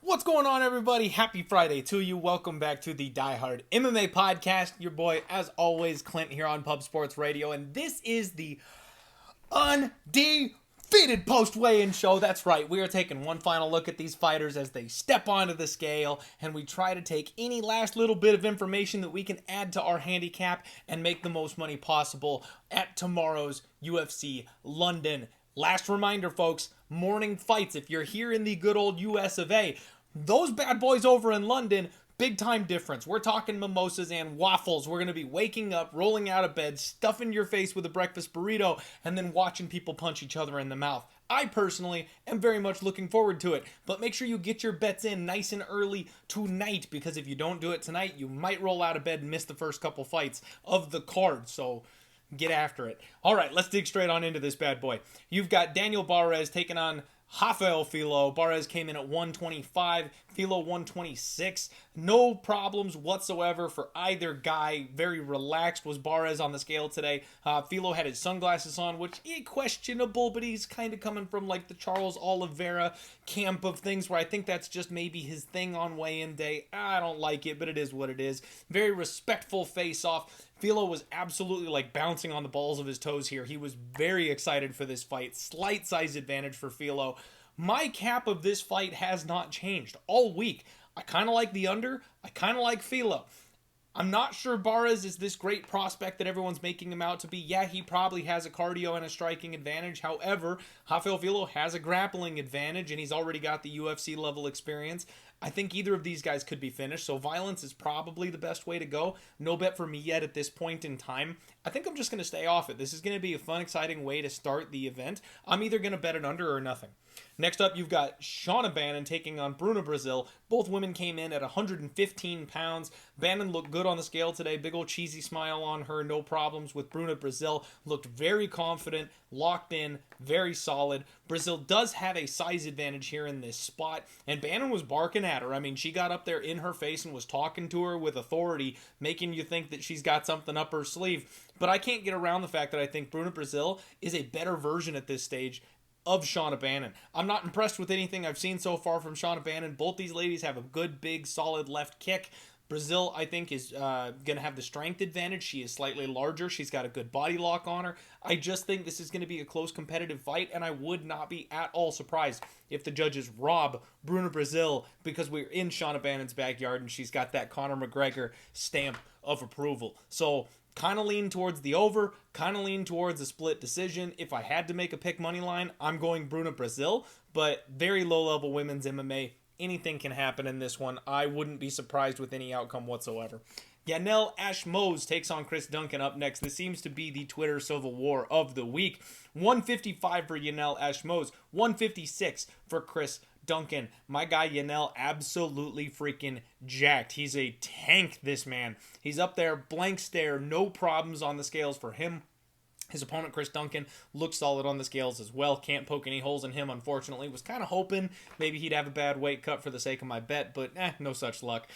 What's going on, everybody? Happy Friday to you. Welcome back to the Die Hard MMA podcast. Your boy, as always, Clint here on Pub Sports Radio, and this is the undefeated post-weigh-in show. That's right, we are taking one final look at these fighters as they step onto the scale, and we try to take any last little bit of information that we can add to our handicap and make the most money possible at tomorrow's UFC London. Last reminder, folks, morning fights. If you're here in the good old US of A, those bad boys over in London, big time difference. We're talking mimosas and waffles. We're going to be waking up, rolling out of bed, stuffing your face with a breakfast burrito, and then watching people punch each other in the mouth. I personally am very much looking forward to it, but make sure you get your bets in nice and early tonight, because if you don't do it tonight, you might roll out of bed and miss the first couple fights of the card. So get after it. All right, let's dig straight on into this bad boy. You've got Daniel Barrez taking on Filo. Barrez came in at 125, Filo 126. No problems whatsoever for either guy. Very relaxed was Barrez on the scale today. Filo had his sunglasses on, which is questionable, but he's kind of coming from like the Charles Oliveira camp of things, where I think that's just maybe his thing on weigh-in day. I don't like it, but it is what it is. Very respectful face-off. Filo was absolutely like bouncing on the balls of his toes here. He was very excited for this fight. Slight size advantage for Filo. My cap of this fight has not changed all week. I kind of like the under. I kind of like Filo. I'm not sure Barrez is this great prospect that everyone's making him out to be. Yeah, he probably has a cardio and a striking advantage. However, Filo has a grappling advantage, and he's already got the UFC level experience. I think either of these guys could be finished, so violence is probably the best way to go. No bet for me yet at this point in time. I think I'm just going to stay off it. This is going to be a fun, exciting way to start the event. I'm either going to bet it under or nothing. Next up, you've got Bannon taking on Bruna Brazil. Both women came in at 115 pounds. Bannon looked good on the scale today. Big old cheesy smile on her. No problems with Bruna Brazil. Looked very confident, locked in, very solid. Brazil does have a size advantage here in this spot, and Bannon was barking at her. I mean, she got up there in her face and was talking to her with authority, making you think that she's got something up her sleeve. But I can't get around the fact that I think Bruna Brazil is a better version at this stage of Shauna Bannon. I'm not impressed with anything I've seen so far from Shauna Bannon. Both these ladies have a good, big, solid left kick. Brazil, I think, is going to have the strength advantage. She is slightly larger. She's got a good body lock on her. I just think this is going to be a close competitive fight, and I would not be at all surprised if the judges rob Bruna Brazil, because we're in Shauna Bannon's backyard and she's got that Conor McGregor stamp of approval. So kind of lean towards the over, kind of lean towards a split decision. If I had to make a pick money line, I'm going Bruna Brazil, but very low-level women's MMA. Anything can happen in this one. I wouldn't be surprised with any outcome whatsoever. Yanel Ashmoz takes on Chris Duncan up next. This seems to be the Twitter civil war of the week. 155 for Yanel Ashmoz, 156 for Chris Duncan. My guy Yanel absolutely freaking jacked. He's a tank, this man. He's up there, blank stare, no problems on the scales for him. His opponent, Chris Duncan, looks solid on the scales as well. Can't poke any holes in him, unfortunately. Was kind of hoping maybe he'd have a bad weight cut for the sake of my bet, but no such luck.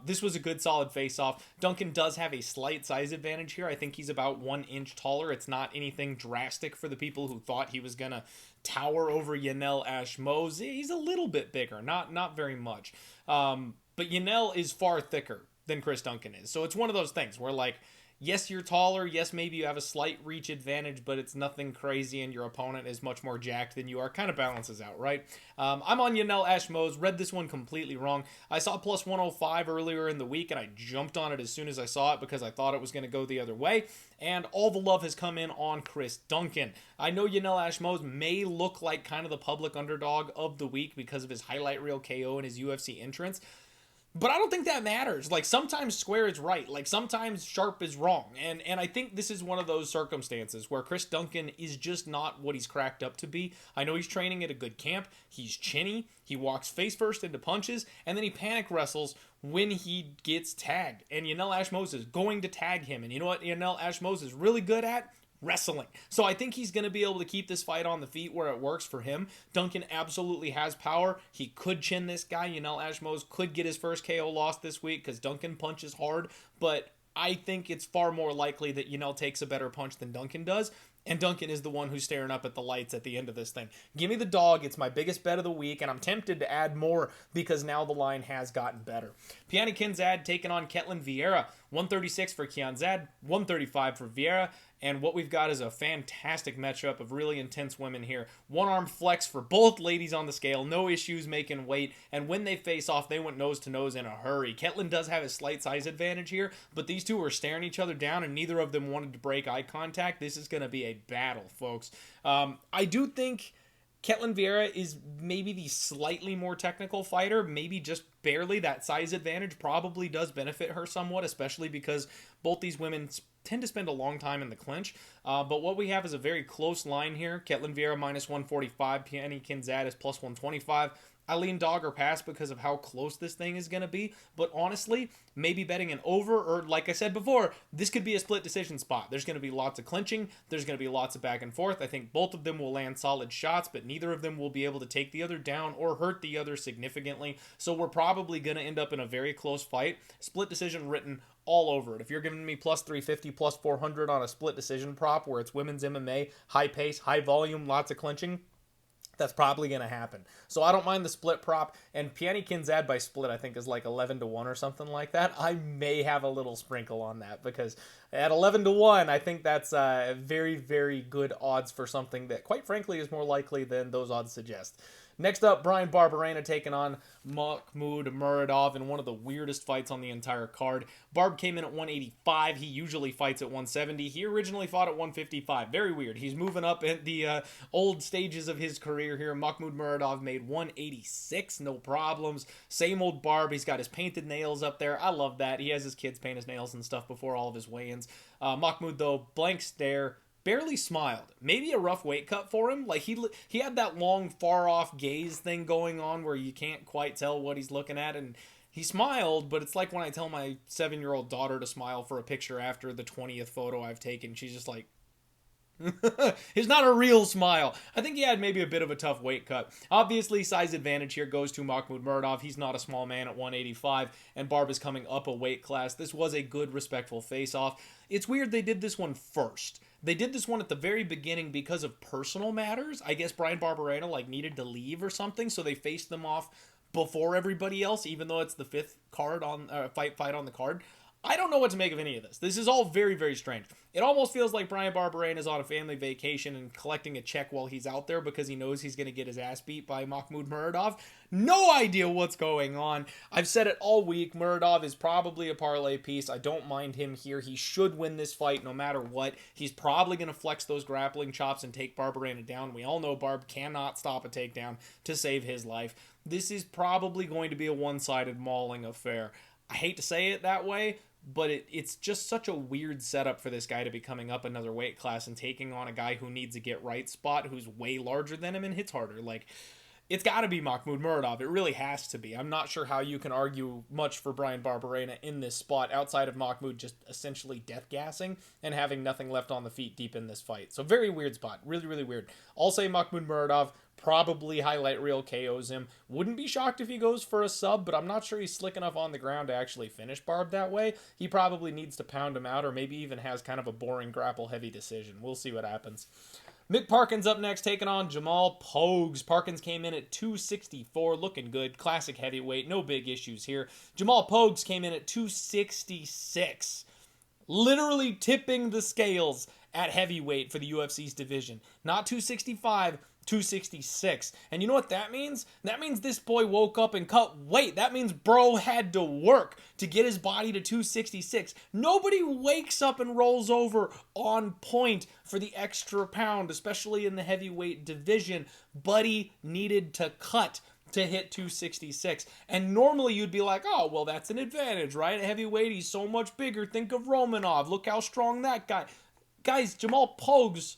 This was a good, solid face-off. Duncan does have a slight size advantage here. I think he's about 1 inch taller. It's not anything drastic for the people who thought he was going to tower over Yanel Ashmoz. He's a little bit bigger, not very much. But Yanel is far thicker than Chris Duncan is. So it's one of those things where, like, yes, you're taller. Yes, maybe you have a slight reach advantage, but it's nothing crazy, and your opponent is much more jacked than you are. Kind of balances out, right? I'm on Yanel Ashmoz. Read this one completely wrong. I saw plus 105 earlier in the week, and I jumped on it as soon as I saw it because I thought it was going to go the other way. And all the love has come in on Chris Duncan. I know Yanel Ashmoz may look like kind of the public underdog of the week because of his highlight reel KO and his UFC entrance. But I don't think that matters. Like, sometimes square is right. Like, sometimes sharp is wrong. And I think this is one of those circumstances where Chris Duncan is just not what he's cracked up to be. I know he's training at a good camp. He's chinny. He walks face first into punches. And then he panic wrestles when he gets tagged. And Yanel Ashmoz is going to tag him. And you know what Yanel Ashmoz is really good at? Wrestling. So I think he's going to be able to keep this fight on the feet where it works for him. Duncan absolutely has power. He could chin this guy. Yanel Ashmoz could get his first KO loss this week because Duncan punches hard, but I think it's far more likely that Yanel takes a better punch than Duncan does. And Duncan is the one who's staring up at the lights at the end of this thing. Give me the dog. It's my biggest bet of the week, and I'm tempted to add more because now the line has gotten better. Kianzad taking on Vieira. 136 for Kianzad, 135 for Vieira. And what we've got is a fantastic matchup of really intense women here. One-arm flex for both ladies on the scale. No issues making weight. And when they face off, they went nose-to-nose in a hurry. Ketlin does have a slight size advantage here, but these two were staring each other down, and neither of them wanted to break eye contact. This is going to be a battle, folks. I do think Vieira is maybe the slightly more technical fighter, maybe just barely. That size advantage probably does benefit her somewhat, especially because both these women tend to spend a long time in the clinch. But what we have is a very close line here. Vieira minus 145, Kianzad is plus 125. I lean dog or pass because of how close this thing is going to be. But honestly, maybe betting an over, or like I said before, this could be a split decision spot. There's going to be lots of clinching. There's going to be lots of back and forth. I think both of them will land solid shots, but neither of them will be able to take the other down or hurt the other significantly. So we're probably going to end up in a very close fight. Split decision written all over it. If you're giving me plus 350, plus 400 on a split decision prop where it's women's MMA, high pace, high volume, lots of clinching, that's probably going to happen. So I don't mind the split prop. And Kianzad by split, I think, is like 11-1 or something like that. I may have a little sprinkle on that because at 11-1, I think that's very, very good odds for something that, quite frankly, is more likely than those odds suggest. Next up, Brian Barberena taking on Mahmoud Muradov in one of the weirdest fights on the entire card. Barb came in at 185. He usually fights at 170. He originally fought at 155. Very weird. He's moving up in the old stages of his career here. Mahmoud Muradov made 186. No problems. Same old Barb. He's got his painted nails up there. I love that. He has his kids paint his nails and stuff before all of his weigh-ins. Mahmoud, though, blank stare. Barely smiled. Maybe a rough weight cut for him. Like he had that long far off gaze thing going on where you can't quite tell what he's looking at, and he smiled, but it's like when I tell my 7-year-old daughter to smile for a picture after the 20th photo I've taken. She's just like, it's not a real smile. I think he had maybe a bit of a tough weight cut. Obviously, size advantage here goes to Mahmoud Muradov. He's not a small man at 185, and Barb is coming up a weight class. This was a good, respectful face-off. It's weird they did this one first. They did this one at the very beginning because of personal matters. I guess Brian Barberena needed to leave or something, so they faced them off before everybody else, even though it's the fifth card on fight on the card. I don't know what to make of any of this. This is all very, very strange. It almost feels like Brian Barberena is on a family vacation and collecting a check while he's out there because he knows he's going to get his ass beat by Mahmoud Muradov. No idea what's going on. I've said it all week. Muradov is probably a parlay piece. I don't mind him here. He should win this fight no matter what. He's probably going to flex those grappling chops and take Barberena down. We all know Barb cannot stop a takedown to save his life. This is probably going to be a one-sided mauling affair. I hate to say it that way, but it's just such a weird setup for this guy to be coming up another weight class and taking on a guy who needs a get right spot, who's way larger than him and hits harder. It's got to be Mahmoud Muradov. It really has to be. I'm not sure how you can argue much for Brian Barberena in this spot outside of Mahmoud just essentially death gassing and having nothing left on the feet deep in this fight. So very weird spot. Really, really weird. I'll say Mahmoud Muradov probably highlight reel KOs him. Wouldn't be shocked if he goes for a sub, but I'm not sure he's slick enough on the ground to actually finish Barb that way. He probably needs to pound him out or maybe even has kind of a boring grapple-heavy decision. We'll see what happens. Mick Parkin's up next, taking on Jamal Pogues. Parkins came in at 264, looking good. Classic heavyweight, no big issues here. Jamal Pogues came in at 266. Literally tipping the scales at heavyweight for the UFC's division. Not 265, 266. And you know what that means? That means this boy woke up and cut weight. That means bro had to work to get his body to 266. Nobody wakes up and rolls over on point for the extra pound, especially in the heavyweight division. Buddy needed to cut to hit 266. And normally you'd be like, oh, well, that's an advantage, right? At heavyweight, he's so much bigger. Think of Romanov. Look how strong that guy. Guys, Jamal Pogues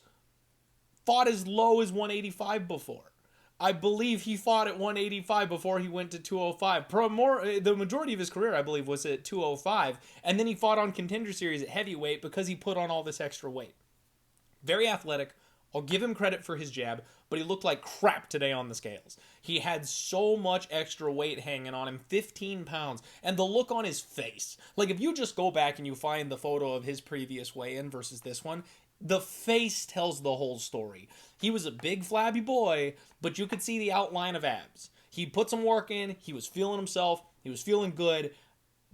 fought as low as 185 before. I believe he fought at 185 before he went to 205. The majority of his career, I believe, was at 205. And then he fought on Contender Series at heavyweight because he put on all this extra weight. Very athletic. I'll give him credit for his jab, but he looked like crap today on the scales. He had so much extra weight hanging on him, 15 pounds, and the look on his face. If you just go back and you find the photo of his previous weigh-in versus this one, The face tells the whole story. He was a big flabby boy, but you could see the outline of abs. He put some work in, he was feeling himself, he was feeling good.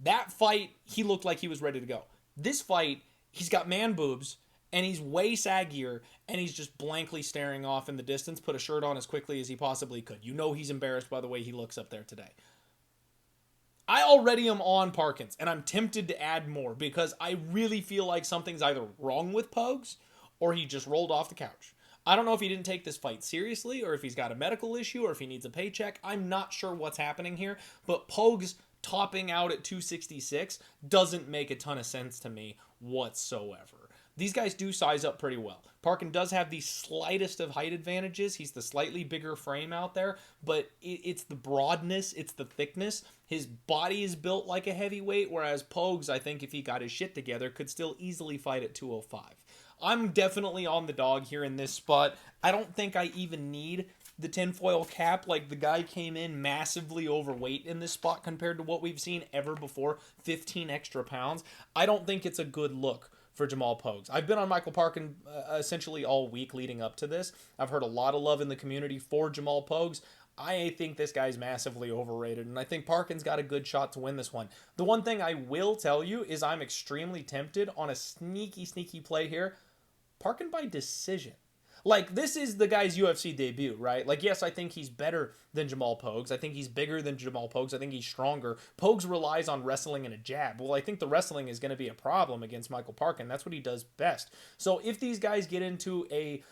That fight, he looked like he was ready to go. This fight, he's got man boobs, and he's way saggier, and he's just blankly staring off in the distance, put a shirt on as quickly as he possibly could. You know he's embarrassed by the way he looks up there today. I already am on Parkins, and I'm tempted to add more because I really feel like something's either wrong with Pogues or he just rolled off the couch. I don't know if he didn't take this fight seriously or if he's got a medical issue or if he needs a paycheck. I'm not sure what's happening here, but Pogues topping out at 266 doesn't make a ton of sense to me whatsoever. These guys do size up pretty well. Parkin does have the slightest of height advantages. He's the slightly bigger frame out there, but it's the broadness, it's the thickness. His body is built like a heavyweight, whereas Pogues, I think if he got his shit together, could still easily fight at 205. I'm definitely on the dog here in this spot. I don't think I even need the tinfoil cap. Like, the guy came in massively overweight in this spot compared to what we've seen ever before, 15 extra pounds. I don't think it's a good look for Jamal Pogues. I've been on Michael Parkin essentially all week leading up to this. I've heard a lot of love in the community for Jamal Pogues. I think this guy's massively overrated, and I think Parkin's got a good shot to win this one. The one thing I will tell you is I'm extremely tempted on a sneaky play here. Parkin by decision. Like, this is the guy's UFC debut, right? Like, yes, I think he's better than Jamal Pogues. I think he's bigger than Jamal Pogues. I think he's stronger. Pogues relies on wrestling and a jab. Well, I think the wrestling is going to be a problem against Michael Parkin. That's what he does best. So if these guys get into a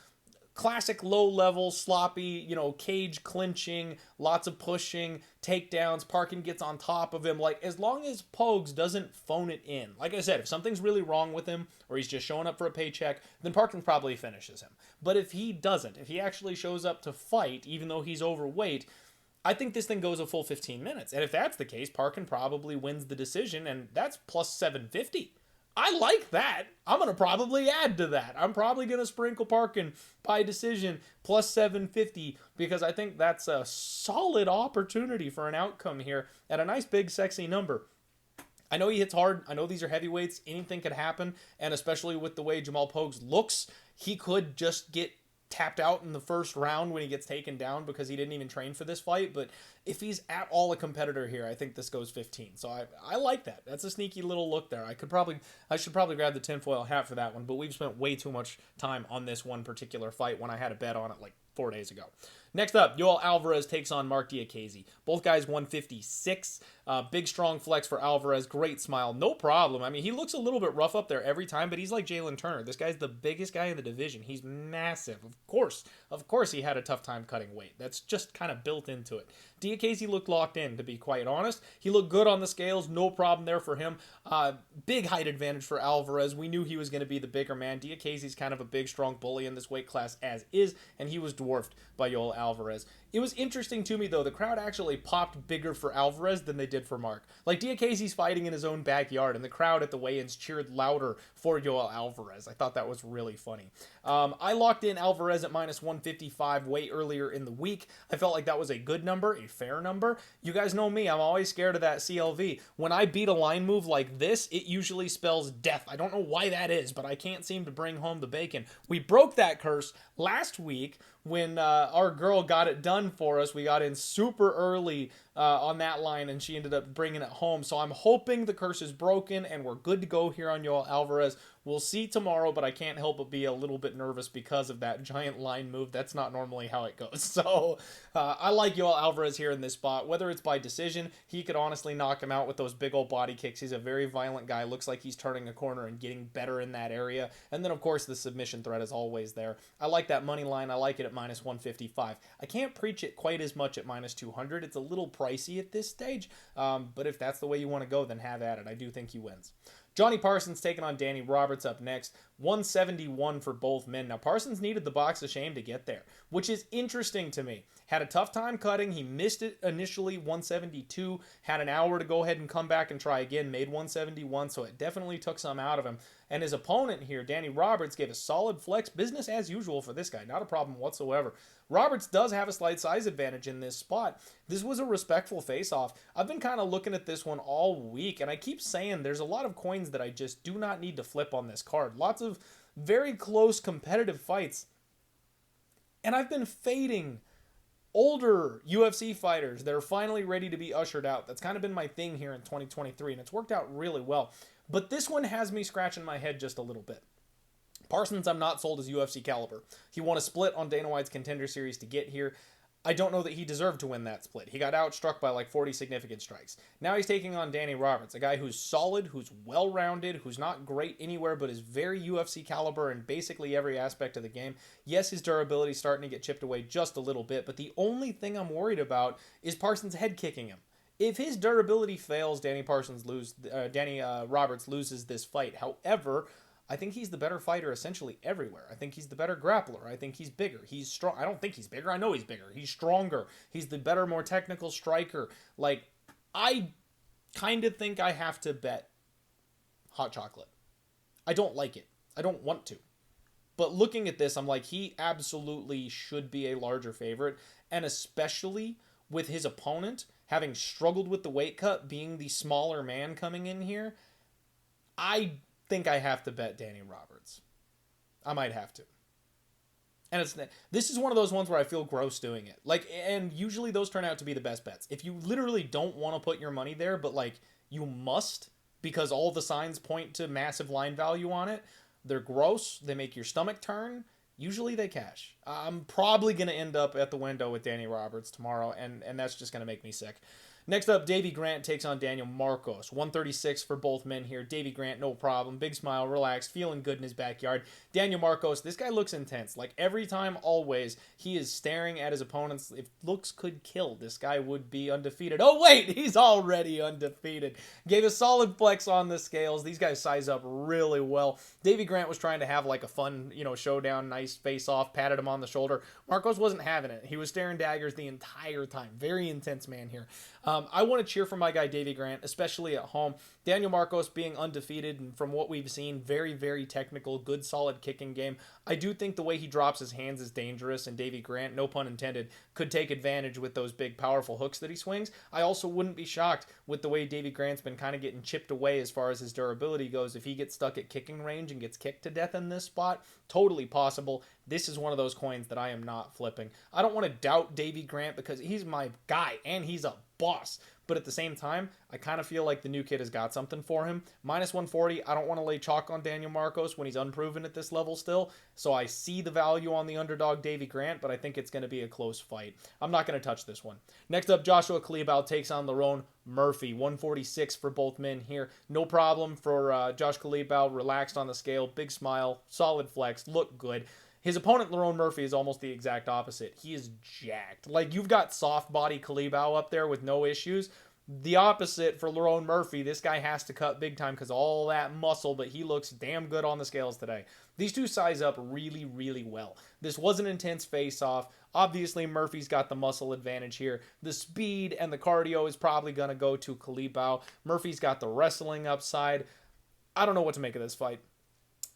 classic low-level, sloppy, cage clinching, lots of pushing, takedowns, Parkin gets on top of him. Like, as long as Pogues doesn't phone it in. Like I said, if something's really wrong with him, or he's just showing up for a paycheck, then Parkin probably finishes him. But if he doesn't, if he actually shows up to fight, even though he's overweight, I think this thing goes a full 15 minutes. And if that's the case, Parkin probably wins the decision, and that's plus 750. I like that. I'm going to probably add to that. I'm probably going to sprinkle Parkin by decision plus 750 because I think that's a solid opportunity for an outcome here at a nice big sexy number. I know he hits hard. I know these are heavyweights. Anything could happen. And especially with the way Jamal Pogues looks, he could just get tapped out in the first round when he gets taken down because he didn't even train for this fight. But if he's at all a competitor here, I think this goes 15. So I like that. That's a sneaky little look there. I should probably grab the tinfoil hat for that one, but we've spent way too much time on this one particular fight when I had a bet on it like 4 days ago. Next up, Yoel Alvarez takes on Mark Diakiese. Both guys 156. Big strong flex for Alvarez. Great smile. No problem. I mean, he looks a little bit rough up there every time, but he's like Jalen Turner. This guy's the biggest guy in the division. He's massive. Of course he had a tough time cutting weight. That's just kind of built into it. Diakiese looked locked in, to be quite honest. He looked good on the scales. No problem there for him. Big height advantage for Alvarez. We knew he was going to be the bigger man. Diakiese's kind of a big, strong bully in this weight class as is, and he was dwarfed by Yoel Alvarez. It was interesting to me, though. The crowd actually popped bigger for Alvarez than they did for Mark. Like, Diakiese's fighting in his own backyard, and the crowd at the weigh-ins cheered louder for Yoel Alvarez. I thought that was really funny. I locked in Alvarez at minus 155 way earlier in the week. I felt like that was a good number, a fair number. You guys know me. I'm always scared of that CLV. When I beat a line move like this, it usually spells death. I don't know why that is, but I can't seem to bring home the bacon. We broke that curse last week when our girl got it done for us. We got in super early on that line, and she ended up bringing it home. So I'm hoping the curse is broken, and we're good to go here on Yoel Alvarez. We'll see tomorrow, but I can't help but be a little bit nervous because of that giant line move. That's not normally how it goes. So I like Yoel Alvarez here in this spot. Whether it's by decision, he could honestly knock him out with those big old body kicks. He's a very violent guy. Looks like he's turning a corner and getting better in that area. And then, of course, the submission threat is always there. I like that money line. I like it at minus 155. I can't preach it quite as much at minus 200. It's a little pricey at this stage. But if that's the way you want to go, then have at it. I do think he wins. Johnny Parsons taking on Danny Roberts up next. 171 for both men. Now, Parsons needed the box of shame to get there, which is interesting to me. Had a tough time cutting. He missed it initially, 172. Had an hour to go ahead and come back and try again. Made 171, so it definitely took some out of him. And his opponent here, Danny Roberts, gave a solid flex. Business as usual for this guy. Not a problem whatsoever. Roberts does have a slight size advantage in this spot. This was a respectful face-off. I've been kind of looking at this one all week, and I keep saying there's a lot of coins that I just do not need to flip on this card. Lots of very close competitive fights. And I've been fading older UFC fighters that are finally ready to be ushered out. That's kind of been my thing here in 2023, and it's worked out really well. But this one has me scratching my head just a little bit. Parsons, I'm not sold as UFC caliber. He won a split on Dana White's Contender Series to get here. I don't know that he deserved to win that split. He got outstruck by like 40 significant strikes. Now he's taking on Danny Roberts, a guy who's solid, who's well-rounded, who's not great anywhere, but is very UFC caliber in basically every aspect of the game. Yes, his durability is starting to get chipped away just a little bit, but the only thing I'm worried about is Parsons head kicking him. If his durability fails, Danny Roberts loses this fight. However, I think he's the better fighter essentially everywhere. I think he's the better grappler. I think he's bigger. He's strong. I don't think he's bigger. I know he's bigger. He's stronger. He's the better, more technical striker. Like, I kind of think I have to bet hot chocolate. I don't like it. I don't want to. But looking at this, I'm like, he absolutely should be a larger favorite. And especially with his opponent having struggled with the weight cut, being the smaller man coming in here, I think I have to bet Danny Roberts. I might have to. And this is one of those ones where I feel gross doing it. Like, and usually those turn out to be the best bets. If you literally don't want to put your money there, but like you must because all the signs point to massive line value on it, they're gross. They make your stomach turn. Usually they cash. I'm probably going to end up at the window with Danny Roberts tomorrow, and that's just going to make me sick. Next up, Davy Grant takes on Daniel Marcos. 136 for both men here. Davy Grant, no problem. Big smile, relaxed, feeling good in his backyard. Daniel Marcos, this guy looks intense. Like every time, always, he is staring at his opponents. If looks could kill, this guy would be undefeated. Oh, wait, he's already undefeated. Gave a solid flex on the scales. These guys size up really well. Davy Grant was trying to have like a fun, showdown, nice face-off, patted him on the shoulder. Marcos wasn't having it. He was staring daggers the entire time. Very intense man here. I want to cheer for my guy Davy Grant, especially at home. Daniel Marcos being undefeated, and from what we've seen, very, very technical, good, solid kicking game. I do think the way he drops his hands is dangerous, and Davy Grant, no pun intended, could take advantage with those big, powerful hooks that he swings. I also wouldn't be shocked with the way Davy Grant's been kind of getting chipped away as far as his durability goes. If he gets stuck at kicking range and gets kicked to death in this spot, totally possible. This is one of those coins that I am not flipping. I don't want to doubt Davy Grant because he's my guy, and he's a boss. But at the same time, I kind of feel like the new kid has got something for him. Minus 140, I don't want to lay chalk on Daniel Marcos when he's unproven at this level still. So I see the value on the underdog Davy Grant, but I think it's going to be a close fight. I'm not going to touch this one. Next up, Joshua Culibao takes on Lerone Murphy. 146 for both men here. No problem for Josh Culibao. Relaxed on the scale. Big smile. Solid flex. Look good. His opponent, Lerone Murphy, is almost the exact opposite. He is jacked. Like, you've got soft body Culibao up there with no issues. The opposite for Lerone Murphy, this guy has to cut big time because all that muscle, but he looks damn good on the scales today. These two size up really, really well. This was an intense face-off. Obviously, Murphy's got the muscle advantage here. The speed and the cardio is probably going to go to Culibao. Murphy's got the wrestling upside. I don't know what to make of this fight.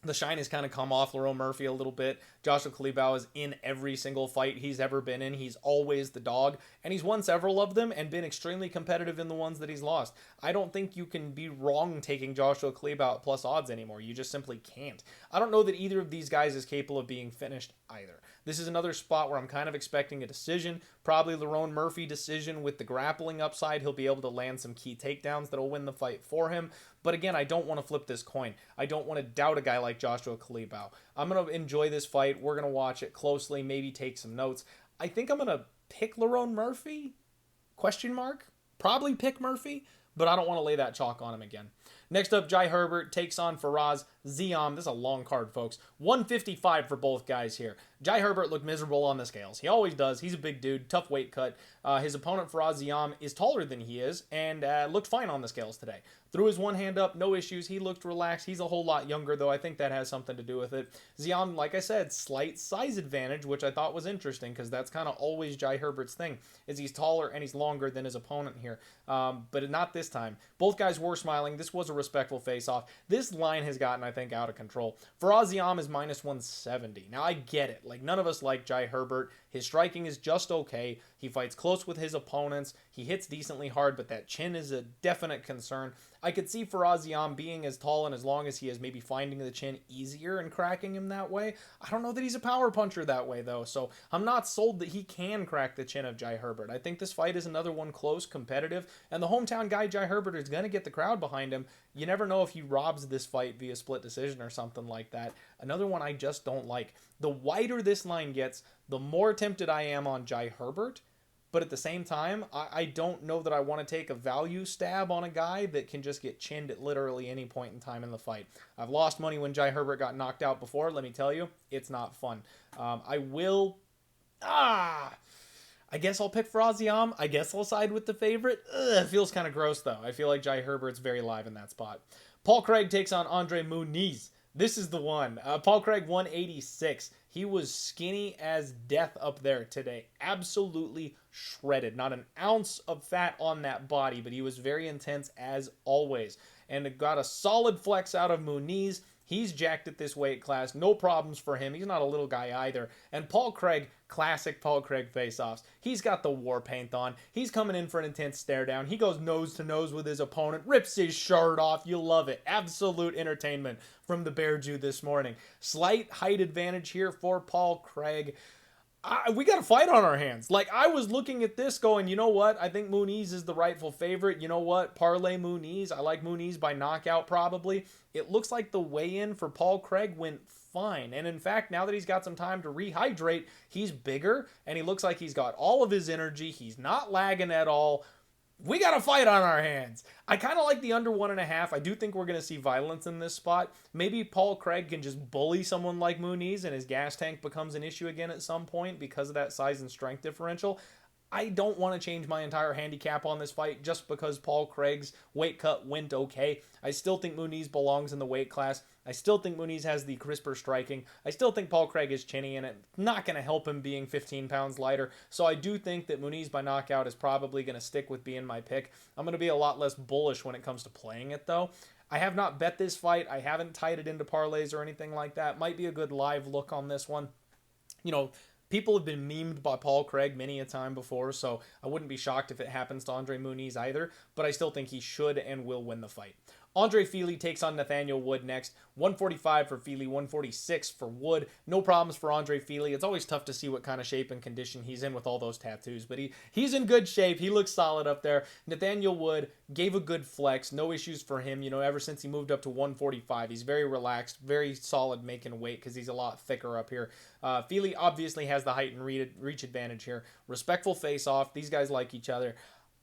The shine has kind of come off Lerone Murphy a little bit. Joshua Culibao is in every single fight he's ever been in. He's always the dog, and he's won several of them and been extremely competitive in the ones that he's lost. I don't think you can be wrong taking Joshua Culibao at plus odds anymore. You just simply can't. I don't know that either of these guys is capable of being finished either. This is another spot where I'm kind of expecting a decision. Probably Lerone Murphy decision with the grappling upside. He'll be able to land some key takedowns that'll win the fight for him. But again, I don't want to flip this coin. I don't want to doubt a guy like Joshua Culibao. I'm going to enjoy this fight. We're going to watch it closely, maybe take some notes. I think I'm going to pick Lerone Murphy? Question mark? Probably pick Murphy, but I don't want to lay that chalk on him again. Next up, Jai Herbert takes on Farès Ziam. This is a long card, folks. 155 for both guys here. Jai Herbert looked miserable on the scales. He always does. He's a big dude, tough weight cut. His opponent, Farès Ziam, is taller than he is and looked fine on the scales today. Threw his one hand up, no issues. He looked relaxed. He's a whole lot younger, though. I think that has something to do with it. Ziam, like I said, slight size advantage, which I thought was interesting because that's kind of always Jai Herbert's thing, is he's taller and he's longer than his opponent here. But not this time. Both guys were smiling. This was a respectful face-off. This line has gotten, I think, out of control. Farès Ziam is minus 170. Now, I get it. Like, none of us like Jai Herbert. His striking is just okay. He fights close with his opponents. He hits decently hard, but that chin is a definite concern. I could see Ziam being as tall and as long as he is, maybe finding the chin easier and cracking him that way. I don't know that he's a power puncher that way, though, so I'm not sold that he can crack the chin of Jai Herbert. I think this fight is another one close, competitive, and the hometown guy, Jai Herbert, is going to get the crowd behind him. You never know if he robs this fight via split decision or something like that. Another one I just don't like. The wider this line gets, the more tempted I am on Jai Herbert. But at the same time, I don't know that I want to take a value stab on a guy that can just get chinned at literally any point in time in the fight. I've lost money when Jai Herbert got knocked out before. Let me tell you, it's not fun. I guess I'll pick Ziam. I guess I'll side with the favorite. It feels kind of gross, though. I feel like Jai Herbert's very live in that spot. Paul Craig takes on André Muniz. This is the one. Paul Craig, 186. He was skinny as death up there today. Absolutely shredded. Not an ounce of fat on that body, but he was very intense as always. And got a solid flex out of Muniz. He's jacked at this weight class. No problems for him. He's not a little guy either. And Paul Craig, classic Paul Craig face-offs. He's got the war paint on. He's coming in for an intense stare down. He goes nose to nose with his opponent. Rips his shirt off. You love it. Absolute entertainment from the Bear Jew this morning. Slight height advantage here for Paul Craig. We got a fight on our hands. Like, I was looking at this going, you know what? I think Muniz is the rightful favorite. You know what? Parlay Muniz. I like Muniz by knockout probably. It looks like the weigh-in for Paul Craig went fine. And in fact, now that he's got some time to rehydrate, he's bigger and he looks like he's got all of his energy. He's not lagging at all. We got a fight on our hands. I kind of like the under 1.5. I do think we're going to see violence in this spot. Maybe Paul Craig can just bully someone like Muniz and his gas tank becomes an issue again at some point because of that size and strength differential. I don't want to change my entire handicap on this fight just because Paul Craig's weight cut went okay. I still think Muniz belongs in the weight class. I still think Muniz has the crisper striking. I still think Paul Craig is chinny and it's not going to help him being 15 pounds lighter. So I do think that Muniz by knockout is probably going to stick with being my pick. I'm going to be a lot less bullish when it comes to playing it though. I have not bet this fight. I haven't tied it into parlays or anything like that. Might be a good live look on this one. You know, people have been memed by Paul Craig many a time before, so I wouldn't be shocked if it happens to André Muniz either, but I still think he should and will win the fight. André Fili takes on Nathaniel Wood next. 145 for Fili, 146 for Wood. No problems for André Fili. It's always tough to see what kind of shape and condition he's in with all those tattoos, but he's in good shape. He looks solid up there. Nathaniel Wood gave a good flex. No issues for him, you know, ever since he moved up to 145. He's very relaxed, very solid making weight because he's a lot thicker up here. Fili obviously has the height and reach advantage here. Respectful face-off. These guys like each other.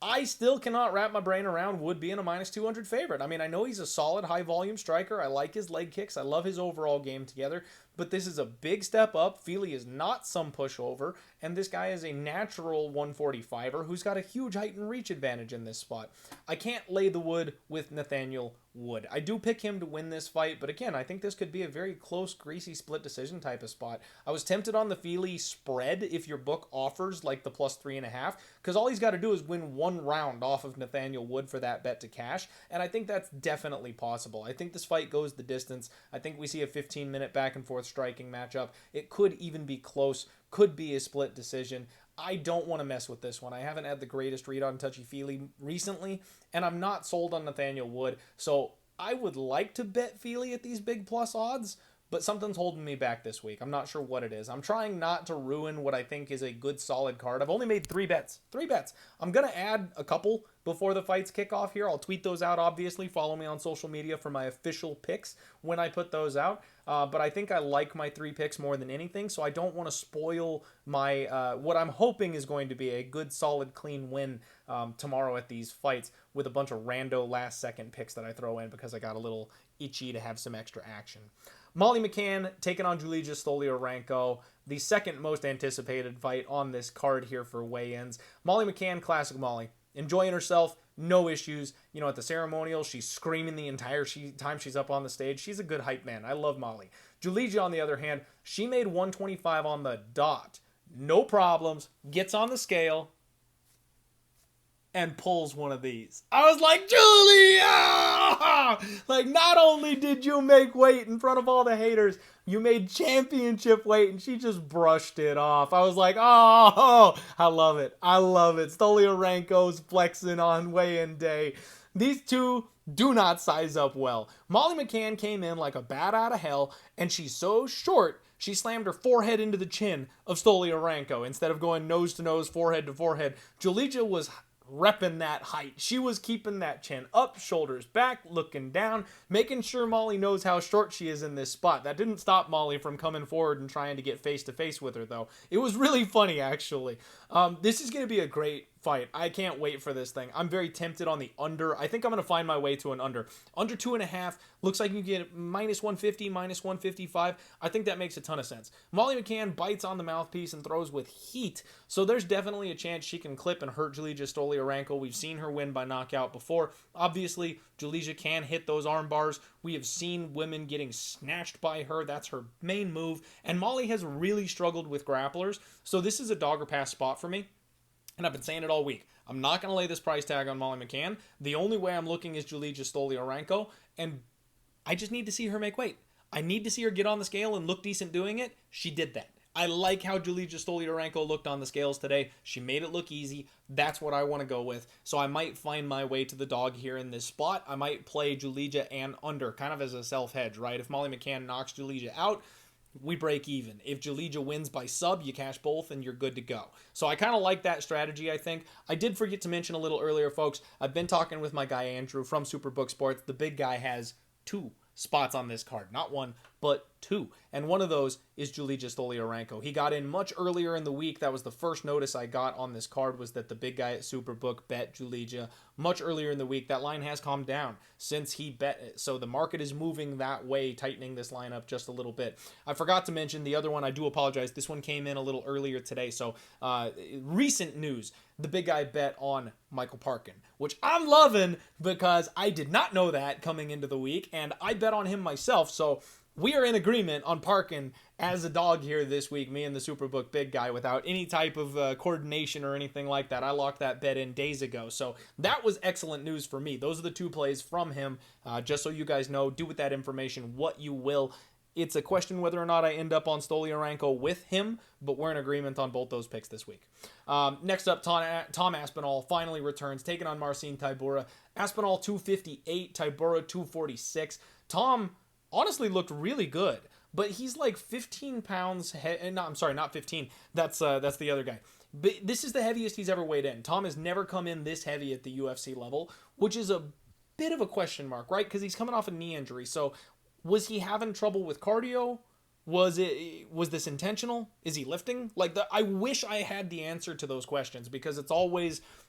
I still cannot wrap my brain around Wood being a minus 200 favorite. I mean, I know he's a solid high-volume striker. I like his leg kicks. I love his overall game together. But this is a big step up. Fili is not some pushover. And this guy is a natural 145er who's got a huge height and reach advantage in this spot. I can't lay the wood with Nathaniel Wood. I do pick him to win this fight. But again, I think this could be a very close, greasy split decision type of spot. I was tempted on the Fili spread if your book offers like the plus 3.5. Because all he's got to do is win one round off of Nathaniel Wood for that bet to cash. And I think that's definitely possible. I think this fight goes the distance. I think we see a 15-minute back and forth striking matchup. It could even be close, could be a split decision. I don't want to mess with this one. I haven't had the greatest read on touchy-feely recently, and I'm not sold on Nathaniel Wood, so I would like to bet Fili at these big plus odds, but something's holding me back this week. I'm not sure what it is. I'm trying not to ruin what I think is a good, solid card. I've only made 3 bets. 3 bets. I'm going to add a couple before the fights kick off here. I'll tweet those out, obviously. Follow me on social media for my official picks when I put those out. But I think I like my 3 picks more than anything, so I don't want to spoil my what I'm hoping is going to be a good, solid, clean win tomorrow at these fights with a bunch of rando last-second picks that I throw in because I got a little itchy to have some extra action. Molly McCann taking on Julija Stoliarenko, the second most anticipated fight on this card here for weigh-ins. Molly McCann, classic Molly. Enjoying herself, no issues. You know, at the ceremonial, she's screaming the entire time she's up on the stage. She's a good hype man. I love Molly. Julija, on the other hand, she made 125 on the dot. No problems. Gets on the scale and pulls one of these. I was like, Julia! Like, not only did you make weight in front of all the haters, you made championship weight, and she just brushed it off. I was like, oh, I love it. I love it. Stoliarenko's flexing on weigh-in day. These two do not size up well. Molly McCann came in like a bat out of hell, and she's so short, she slammed her forehead into the chin of Stoliarenko instead of going nose to nose, forehead to forehead. Julija was repping that height. She was keeping that chin up, shoulders back, looking down, making sure Molly knows how short she is in this spot. That didn't stop Molly from coming forward and trying to get face to face with her, though. It was really funny, actually. This is going to be a great fight. I can't wait for this thing. I'm very tempted on the under. I think I'm going to find my way to an under. Under 2.5. Looks like you get minus 150, minus 155. I think that makes a ton of sense. Molly McCann bites on the mouthpiece and throws with heat. So there's definitely a chance she can clip and hurt Julija Stoliarenko. We've seen her win by knockout before. Obviously, Julija can hit those arm bars. We have seen women getting snatched by her. That's her main move. And Molly has really struggled with grapplers. So this is a dog or pass spot for me. And I've been saying it all week. I'm not going to lay this price tag on Molly McCann. The only way I'm looking is Julija Stoliarenko. And I just need to see her make weight. I need to see her get on the scale and look decent doing it. She did that. I like how Julija Stoliarenko looked on the scales today. She made it look easy. That's what I want to go with. So I might find my way to the dog here in this spot. I might play Julija and under, kind of as a self-hedge, right? If Molly McCann knocks Julija out, we break even. If Julija wins by sub, you cash both and you're good to go. So I kind of like that strategy, I think. I did forget to mention a little earlier, folks. I've been talking with my guy Andrew from Superbook Sports. The big guy has 2 spots on this card. Not 1, but 2. And one of those is Julija Stoliarenko. He got in much earlier in the week. That was the first notice I got on this card, was that the big guy at Superbook bet Julija much earlier in the week. That line has calmed down since he bet it. So the market is moving that way, tightening this lineup just a little bit. I forgot to mention the other one. I do apologize. This one came in a little earlier today. So recent news. The big guy bet on Michael Parkin, which I'm loving because I did not know that coming into the week, and I bet on him myself. So we are in agreement on Parkin as a dog here this week, me and the Superbook big guy, without any type of coordination or anything like that. I locked that bet in days ago. So that was excellent news for me. Those are the 2 plays from him. Just so you guys know, do with that information what you will. It's a question whether or not I end up on Stoliarenko with him, but we're in agreement on both those picks this week. Next up, Tom Aspinall finally returns, taking on Marcin Tybura. Aspinall 258, Tybura 246. Tom honestly looked really good, but he's like 15 pounds not 15. That's the other guy. But this is the heaviest he's ever weighed in. Tom has never come in this heavy at the UFC level, which is a bit of a question mark, right? Because he's coming off a knee injury. So was he having trouble with cardio? Was this intentional? Is he lifting? I wish I had the answer to those questions, because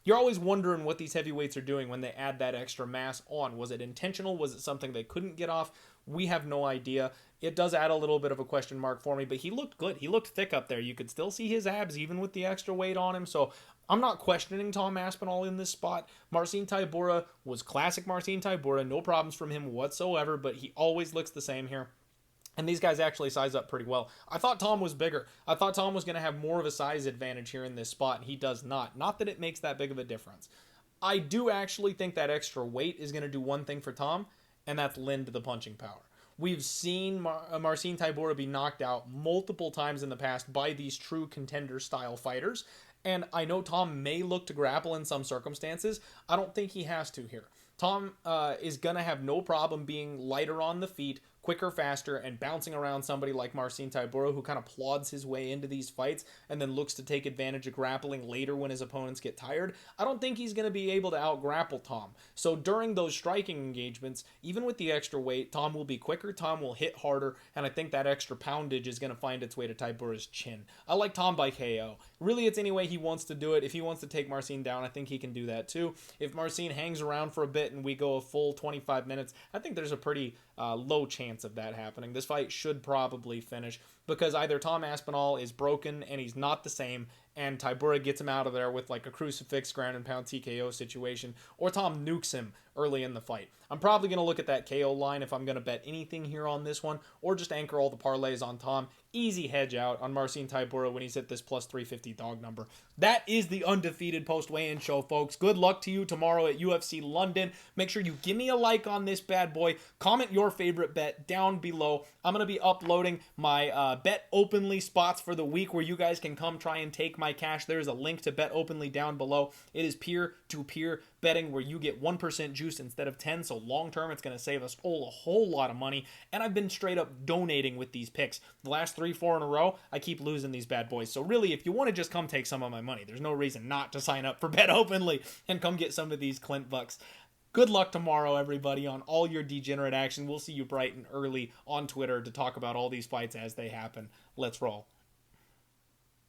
you're always wondering what these heavyweights are doing when they add that extra mass on. Was it intentional? Was it something they couldn't get off? We have no idea. It does add a little bit of a question mark for me, but he looked good. He looked thick up there. You could still see his abs even with the extra weight on him. So I'm not questioning Tom Aspinall in this spot. Marcin Tybura was classic Marcin Tybura. No problems from him whatsoever, but he always looks the same here. And these guys actually size up pretty well. I thought Tom was bigger. I thought Tom was going to have more of a size advantage here in this spot, and he does not. Not that it makes that big of a difference. I do actually think that extra weight is going to do one thing for Tom, and that's lend the punching power. We've seen Marcin Tybura be knocked out multiple times in the past by these true contender-style fighters, and I know Tom may look to grapple in some circumstances. I don't think he has to here. Tom is going to have no problem being lighter on the feet, quicker, faster, and bouncing around somebody like Marcin Tybura, who kind of plods his way into these fights and then looks to take advantage of grappling later when his opponents get tired. I don't think he's going to be able to out-grapple Tom. So during those striking engagements, even with the extra weight, Tom will be quicker, Tom will hit harder, and I think that extra poundage is going to find its way to Tybura's chin. I like Tom by KO. Really, it's any way he wants to do it. If he wants to take Marcin down, I think he can do that too. If Marcin hangs around for a bit and we go a full 25 minutes, I think there's a pretty low chance of that happening. This fight should probably finish. because either Tom Aspinall is broken and he's not the same, and Tybura gets him out of there with like a crucifix ground and pound TKO situation, or Tom nukes him early in the fight. I'm probably going to look at that KO line if I'm going to bet anything here on this one, or just anchor all the parlays on Tom. Easy hedge out on Marcin Tybura when he's at this plus 350 dog number. That is the Undefeated post weigh-in show, folks. Good luck to you tomorrow at UFC London. Make sure you give me a like on this bad boy. Comment your favorite bet down below. I'm going to be uploading my bet openly spots for the week where you guys can come try and take my cash. There's a link to bet openly down below. It is peer-to-peer betting where you get 1% juice instead of 10, so long term it's going to save us all a whole lot of money. And I've been straight up donating with these picks. The last 3-4 in a row, I keep losing these bad boys. So really, if you want to just come take some of my money, there's no reason not to sign up for Bet Openly and come get some of these Clint bucks. Good luck tomorrow, everybody, on all your degenerate action. We'll see you bright and early on Twitter to talk about all these fights as they happen. Let's roll.